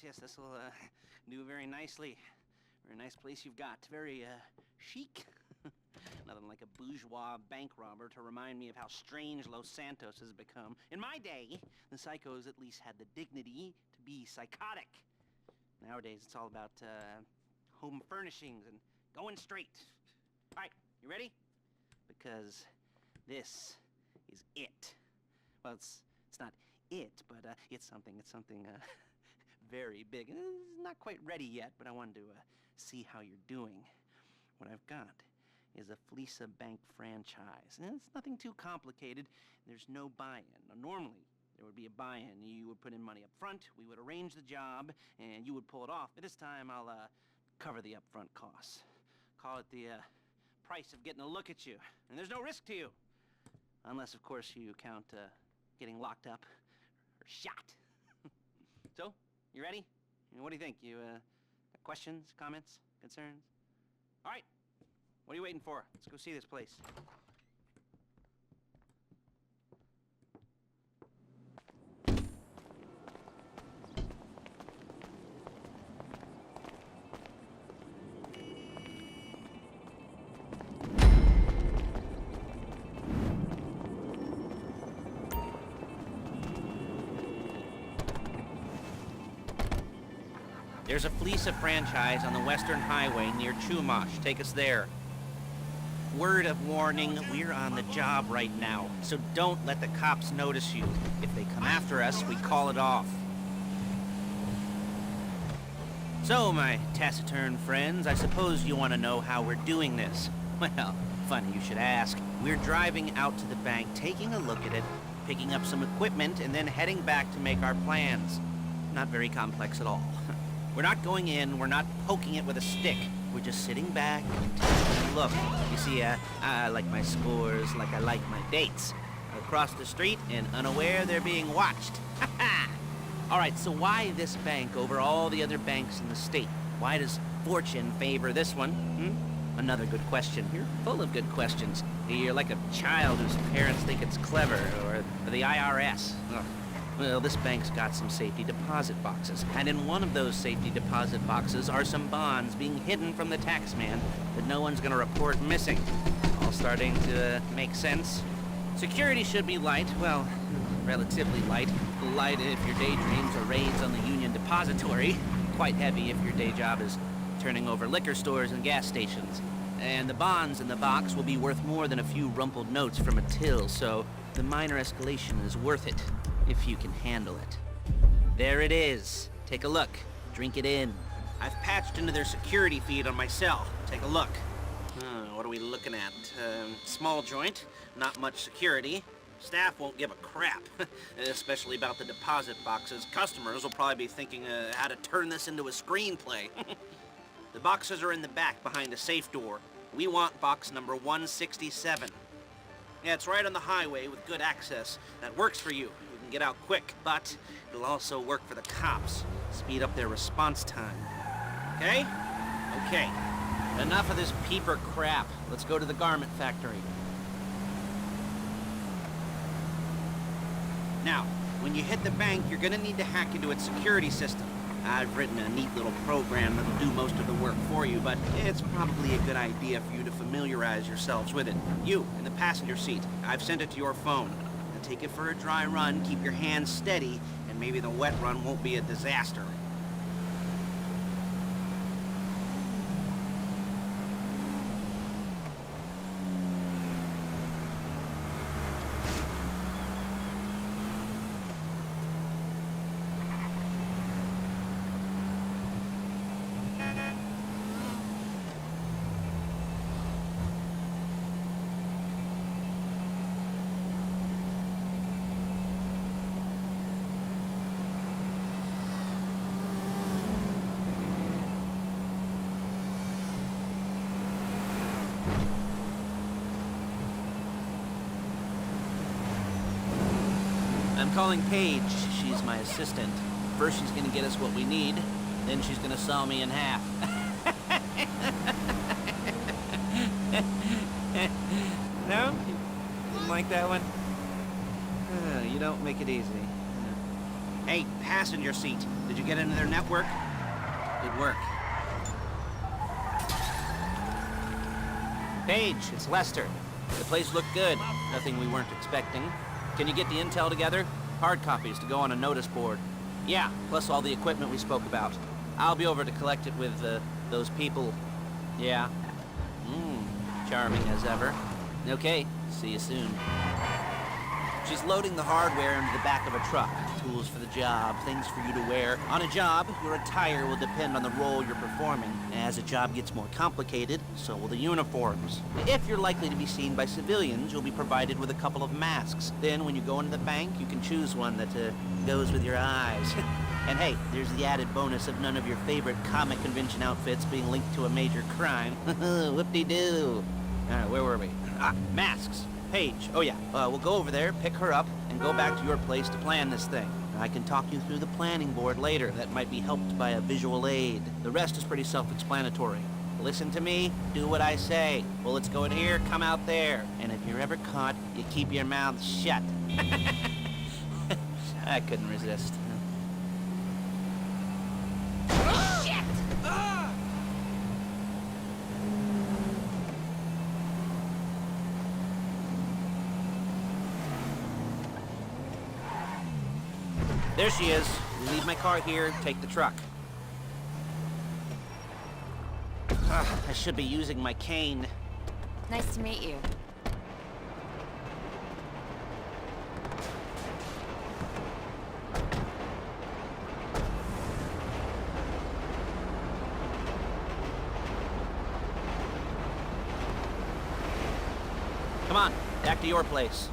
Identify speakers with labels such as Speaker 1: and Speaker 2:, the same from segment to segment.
Speaker 1: yes, this will do very nicely. Very nice place you've got. Very chic. Nothing like a bourgeois bank robber to remind me of how strange Los Santos has become. In my day, the psychos at least had the dignity to be psychotic. Nowadays, it's all about home furnishings and going straight. All right, you ready? Because this is it. Well, it's not it, but it's something very big. It's not quite ready yet, but I wanted to see how you're doing. What I've got is a Fleesa Bank franchise. And it's nothing too complicated. There's no buy-in. Now, normally, there would be a buy-in. You would put in money up front, we would arrange the job, and you would pull it off. But this time, I'll cover the upfront costs. Call it the price of getting a look at you. And there's no risk to you. Unless, of course, you count getting locked up or shot. So, you ready? What do you think? You got questions, comments, concerns? All right. What are you waiting for? Let's go see this place. There's a Fleesa franchise on the Western Highway near Chumash. Take us there. Word of warning, we're on the job right now, so don't let the cops notice you. If they come after us, we call it off. So, my taciturn friends, I suppose you want to know how we're doing this. Well, funny you should ask. We're driving out to the bank, taking a look at it, picking up some equipment, and then heading back to make our plans. Not very complex at all. We're not going in, we're not poking it with a stick. We're just sitting back and taking a look. You see, I like my scores like I like my dates. Across the street and unaware they're being watched. All right, so why this bank over all the other banks in the state? Why does fortune favor this one? Another good question. You're full of good questions. You're like a child whose parents think it's clever, or the IRS. Ugh. Well, this bank's got some safety deposit boxes, and in one of those safety deposit boxes are some bonds being hidden from the tax man that no one's gonna report missing. All starting to make sense? Security should be light, well, relatively light. Light if your daydreams are raids on the Union Depository. Quite heavy if your day job is turning over liquor stores and gas stations. And the bonds in the box will be worth more than a few rumpled notes from a till, so the minor escalation is worth it. If you can handle it. There it is. Take a look. Drink it in. I've patched into their security feed on my cell. Take a look. What are we looking at? Small joint, not much security. Staff won't give a crap, especially about the deposit boxes. Customers will probably be thinking how to turn this into a screenplay. The boxes are in the back behind a safe door. We want box number 167. Yeah, it's right on the highway with good access. That works for you. Get out quick, but it'll also work for the cops. Speed up their response time. Okay? Okay. Enough of this peeper crap. Let's go to the garment factory. Now, when you hit the bank, you're gonna need to hack into its security system. I've written a neat little program that'll do most of the work for you, but it's probably a good idea for you to familiarize yourselves with it. You, in the passenger seat. I've sent it to your phone. Take it for a dry run, keep your hands steady, and maybe the wet run won't be a disaster. I'm calling Paige. She's my assistant. First she's gonna get us what we need, then she's gonna saw me in half. No? You didn't like that one? You don't make it easy. Hey, passenger seat. Did you get into their network? Good work. Paige, it's Lester. The place looked good. Nothing we weren't expecting. Can you get the intel together? Hard copies to go on a notice board. Yeah, plus all the equipment we spoke about. I'll be over to collect it with, those people. Yeah. Charming as ever. Okay, see you soon. She's loading the hardware into the back of a truck. Tools for the job, things for you to wear. On a job, your attire will depend on the role you're performing. As a job gets more complicated, so will the uniforms. If you're likely to be seen by civilians, you'll be provided with a couple of masks. Then when you go into the bank, you can choose one that goes with your eyes. And hey, there's the added bonus of none of your favorite comic convention outfits being linked to a major crime. Whoop-de-doo. Alright, where were we? Masks. Paige. Oh yeah, we'll go over there, pick her up, and go back to your place to plan this thing. I can talk you through the planning board later. That might be helped by a visual aid. The rest is pretty self-explanatory. Listen to me, do what I say. Bullets go in here, come out there. And if you're ever caught, you keep your mouth shut. I couldn't resist. There she is. We leave my car here, take the truck. I should be using my cane.
Speaker 2: Nice to meet you.
Speaker 1: Come on, back to your place.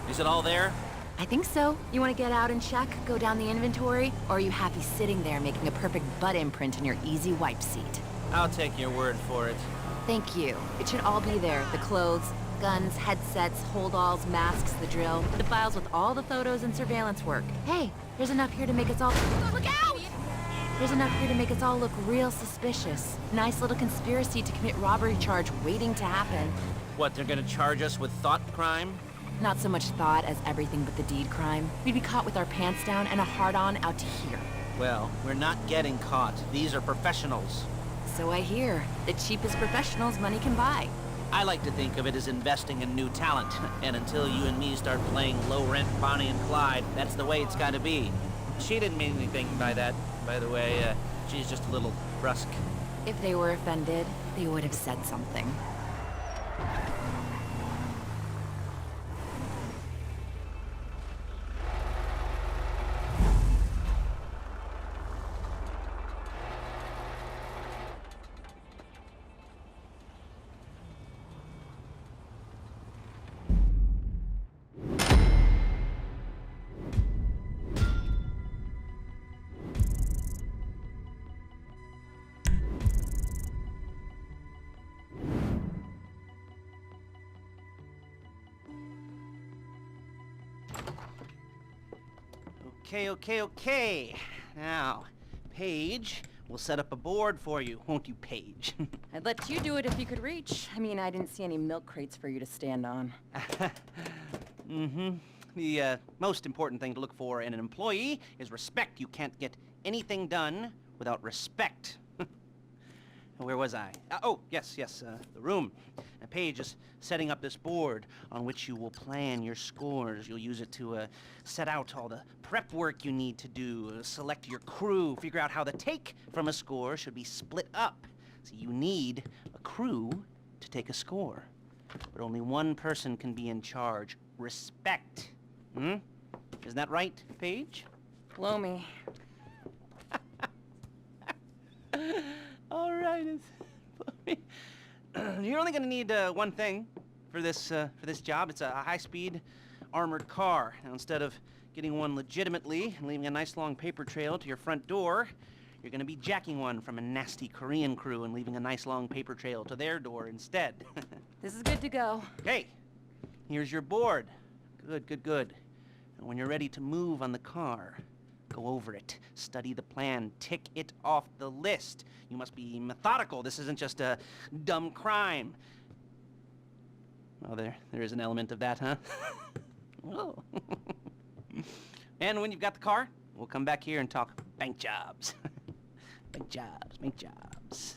Speaker 1: Is it all there?
Speaker 2: I think so. You want to get out and check, go down the inventory, or are you happy sitting there making a perfect butt imprint in your easy wipe seat?
Speaker 1: I'll take your word for it.
Speaker 2: Thank you. It should all be there. The clothes, guns, headsets, hold-alls, masks, the drill, the files with all the photos and surveillance work. Hey, there's enough here to make us all... Look out! There's enough here to make us all look real suspicious. Nice little conspiracy to commit robbery charge waiting to happen.
Speaker 1: What, they're gonna charge us with thought crime?
Speaker 2: Not so much thought as everything but the deed crime. We'd be caught with our pants down and a hard-on out to here.
Speaker 1: Well, we're not getting caught. These are professionals.
Speaker 2: So I hear. The cheapest professionals money can buy.
Speaker 1: I like to think of it as investing in new talent. And until you and me start playing low-rent Bonnie and Clyde, that's the way it's gotta be. She didn't mean anything by that, by the way. She's just a little brusque.
Speaker 2: If they were offended, they would have said something.
Speaker 1: Okay. Now, Paige, we'll set up a board for you, won't you, Paige?
Speaker 2: I'd let you do it if you could reach. I mean, I didn't see any milk crates for you to stand on.
Speaker 1: The most important thing to look for in an employee is respect. You can't get anything done without respect. Where was I? Oh, yes, the room. Paige is setting up this board on which you will plan your scores. You'll use it to set out all the prep work you need to do, select your crew, figure out how the take from a score should be split up. So you need a crew to take a score. But only one person can be in charge. Respect. Isn't that right, Paige?
Speaker 2: Blow me.
Speaker 1: All right. You're only going to need one thing for this job. It's a high-speed armored car. Now, instead of getting one legitimately and leaving a nice long paper trail to your front door, you're going to be jacking one from a nasty Korean crew and leaving a nice long paper trail to their door instead.
Speaker 2: This is good to go.
Speaker 1: Okay, here's your board. Good. And when you're ready to move on the car, Go over it. Study the plan. Tick it off the list. You must be methodical. This isn't just a dumb crime. Oh, there is an element of that, huh? Oh. And when you've got the car, we'll come back here and talk bank jobs. Bank jobs, bank jobs.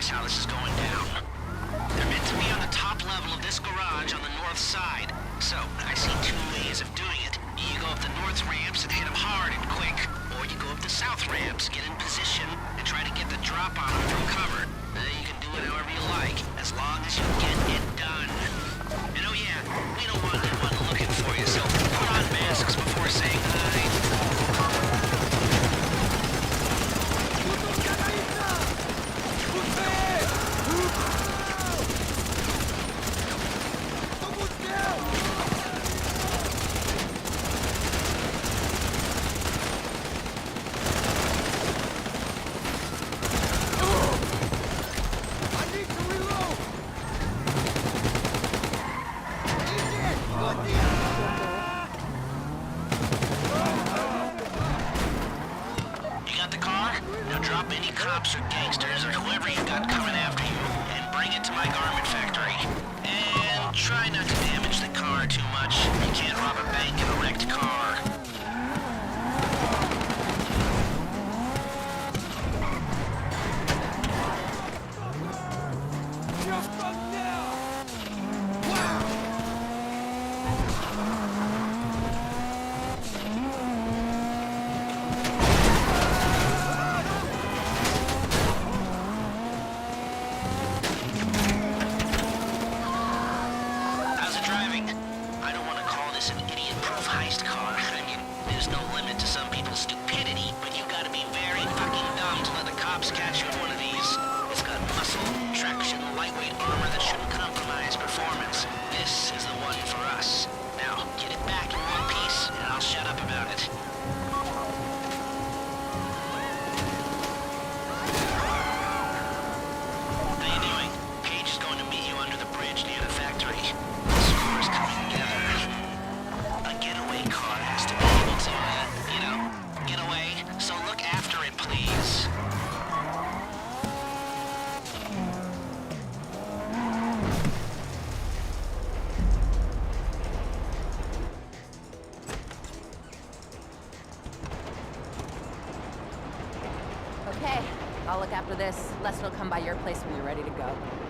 Speaker 3: How this is going down. They're meant to be on the top level of this garage on the north side. So, I see two ways of doing it. You go up the north ramps and hit them hard and quick, or you go up the south ramps, get in position, and try to get the drop on them from cover. You can do it however you like, as long as you get it done. And oh yeah, we don't want anyone looking for you, so put on masks before saying hi. Cops or gangsters or whoever you got coming after you and bring it to my garment factory. And try not to damage the car too much. You can't rob a bank in a wrecked car.
Speaker 2: Okay, I'll look after this. Lester will come by your place when you're ready to go.